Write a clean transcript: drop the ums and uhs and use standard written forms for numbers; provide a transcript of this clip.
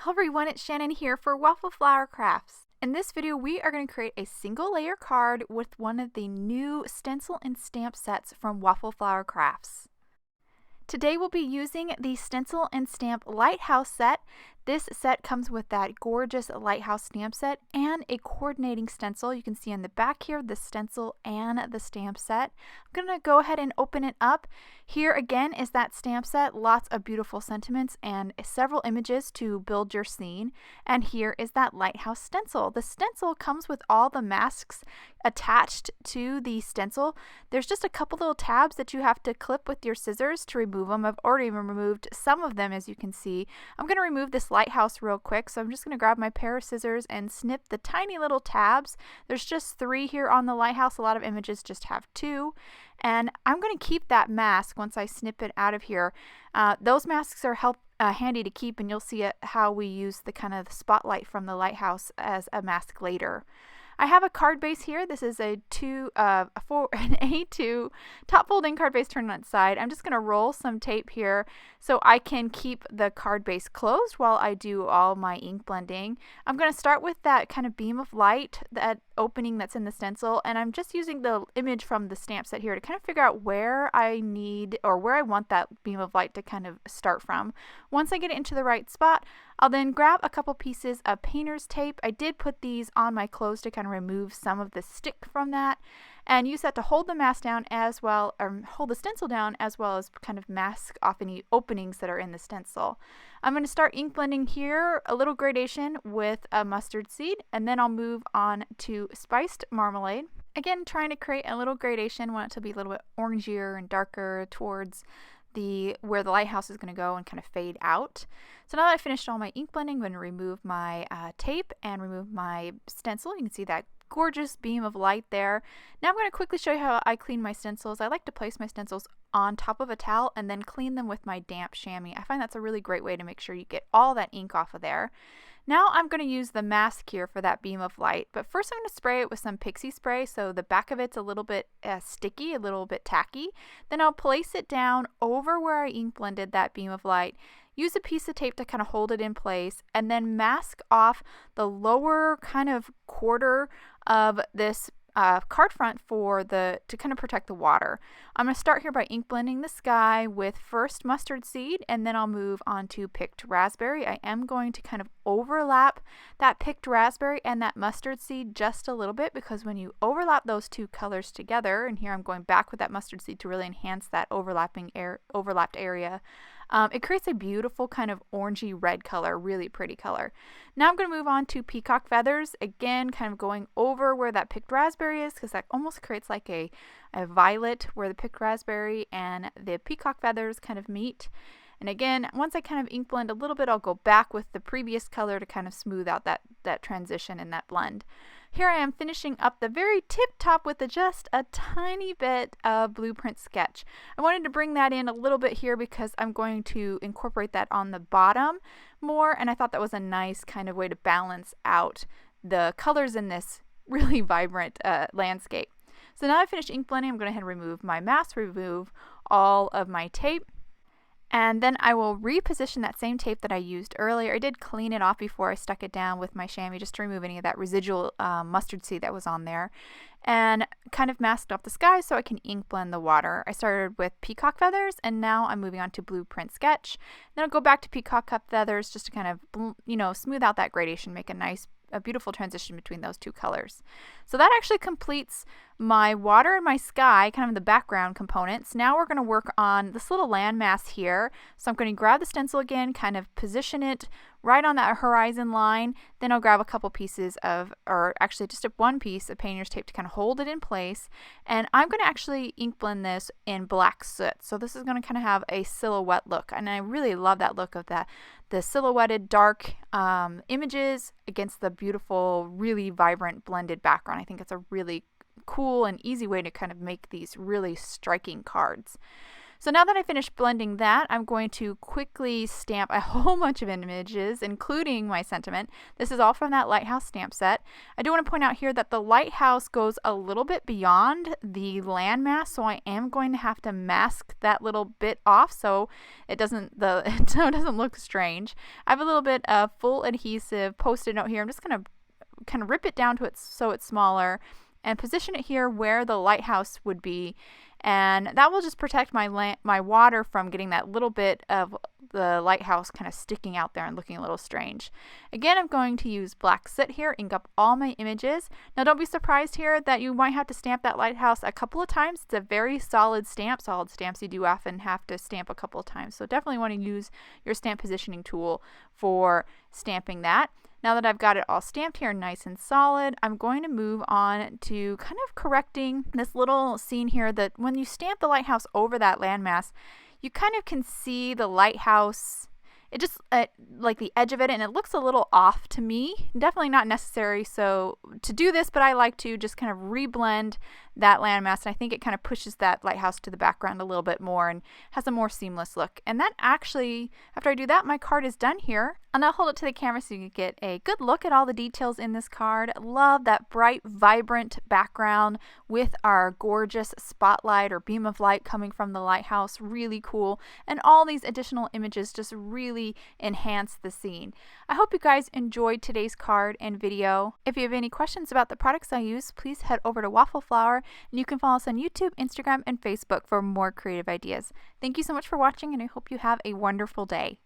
Hello everyone, it's Shannon here for Waffle Flower Crafts. In this video, we are going to create a single layer card with one of the new Stencil-n-Stamp sets from Waffle Flower Crafts. Today we'll be using the Stencil-n-Stamp Lighthouse Set. This set comes with that gorgeous lighthouse stamp set and a coordinating stencil. You can see in the back here the stencil and the stamp set. I'm going to go ahead and open it up. Here again is that stamp set, lots of beautiful sentiments and several images to build your scene. And here is that lighthouse stencil. The stencil comes with all the masks attached to the stencil. There's just a couple little tabs that you have to clip with your scissors to remove them. I've already removed some of them, as you can see. I'm going to remove this lighthouse real quick, so I'm just going to grab my pair of scissors and snip the tiny little tabs. There's just 3 here on the lighthouse. A lot of images just have 2. And I'm going to keep that mask once I snip it out of here. Those masks are handy to keep, and you'll see how we use the kind of spotlight from the lighthouse as a mask later. I have a card base here. This is an A2 top folding card base turned on its side. I'm just going to roll some tape here so I can keep the card base closed while I do all my ink blending. I'm going to start with that kind of beam of light, that opening that's in the stencil, and I'm just using the image from the stamp set here to kind of figure out where I need or where I want that beam of light to kind of start from. Once I get it into the right spot, I'll then grab a couple pieces of painter's tape. I did put these on my clothes to kind of remove some of the stick from that, and use that to hold the mask down as well, or hold the stencil down, as well as kind of mask off any openings that are in the stencil. I'm going to start ink blending here, a little gradation with a mustard seed, and then I'll move on to spiced marmalade. Again, trying to create a little gradation. Want it to be a little bit orangier and darker towards where the lighthouse is going to go and kind of fade out. So now that I finished all my ink blending, I'm going to remove my tape and remove my stencil. You can see that gorgeous beam of light there. Now I'm going to quickly show you how I clean my stencils. I like to place my stencils on top of a towel and then clean them with my damp chamois. I find that's a really great way to make sure you get all that ink off of there. Now I'm going to use the mask here for that beam of light, but first I'm going to spray it with some pixie spray so the back of it's a little bit sticky, a little bit tacky. Then I'll place it down over where I ink blended that beam of light. Use a piece of tape to kind of hold it in place, and then mask off the lower kind of quarter of this card front to kind of protect the water. I'm going to start here by ink blending the sky with first mustard seed, and then I'll move on to picked raspberry. I am going to kind of overlap that picked raspberry and that mustard seed just a little bit, because when you overlap those two colors together, and here I'm going back with that mustard seed to really enhance that overlapped area, it creates a beautiful kind of orangey red color, really pretty color. Now I'm going to move on to peacock feathers, again kind of going over where that picked raspberry is, because that almost creates like a violet where the picked raspberry and the peacock feathers kind of meet. And again, once I kind of ink blend a little bit, I'll go back with the previous color to kind of smooth out that transition in that blend. Here I am finishing up the very tip top with just a tiny bit of blueprint sketch. I wanted to bring that in a little bit here because I'm going to incorporate that on the bottom more, and I thought that was a nice kind of way to balance out the colors in this really vibrant landscape. So now I finished ink blending, I'm going to go ahead and remove my mask, remove all of my tape. And then I will reposition that same tape that I used earlier. I did clean it off before I stuck it down with my chamois just to remove any of that residual mustard seed that was on there. And kind of masked off the sky so I can ink blend the water. I started with peacock feathers, and now I'm moving on to blueprint sketch. Then I'll go back to peacock feathers just to kind of, smooth out that gradation, make a beautiful transition between those two colors. So that actually completes my water and my sky, kind of the background components. Now we're going to work on this little landmass here. So I'm going to grab the stencil again, kind of position it right on that horizon line. Then I'll grab a couple pieces or actually just one piece of painter's tape to kind of hold it in place. And I'm going to actually ink blend this in black soot. So this is going to kind of have a silhouette look. And I really love that look of the silhouetted dark images against the beautiful, really vibrant blended background. I think it's a really cool and easy way to kind of make these really striking cards. So now that I finished blending that, I'm going to quickly stamp a whole bunch of images, including my sentiment. This is all from that Lighthouse stamp set. I do want to point out here that the lighthouse goes a little bit beyond the landmass, so I am going to have to mask that little bit off so it doesn't look strange. I have a little bit of full adhesive Post-it note here. I'm just going to kind of rip it down to it so it's smaller and position it here where the lighthouse would be, and that will just protect my water from getting that little bit of the lighthouse kind of sticking out there and looking a little strange. Again, I'm going to use black soot here, ink up all my images. Now don't be surprised here that you might have to stamp that lighthouse a couple of times. It's a very solid stamp. Solid stamps you do often have to stamp a couple of times, so definitely want to use your stamp positioning tool for stamping that. Now that I've got it all stamped here nice and solid, I'm going to move on to kind of correcting this little scene here that when you stamp the lighthouse over that landmass, you kind of can see the lighthouse, it just like the edge of it, and it looks a little off to me. Definitely not necessary so to do this, but I like to just kind of reblend that landmass, and I think it kind of pushes that lighthouse to the background a little bit more and has a more seamless look. And that actually, after I do that, my card is done here. And I'll hold it to the camera so you can get a good look at all the details in this card. Love that bright, vibrant background with our gorgeous spotlight or beam of light coming from the lighthouse. Really cool. And all these additional images just really enhance the scene. I hope you guys enjoyed today's card and video. If you have any questions about the products I use, please head over to Waffle Flower, and you can follow us on YouTube, Instagram, and Facebook for more creative ideas. Thank you so much for watching, and I hope you have a wonderful day.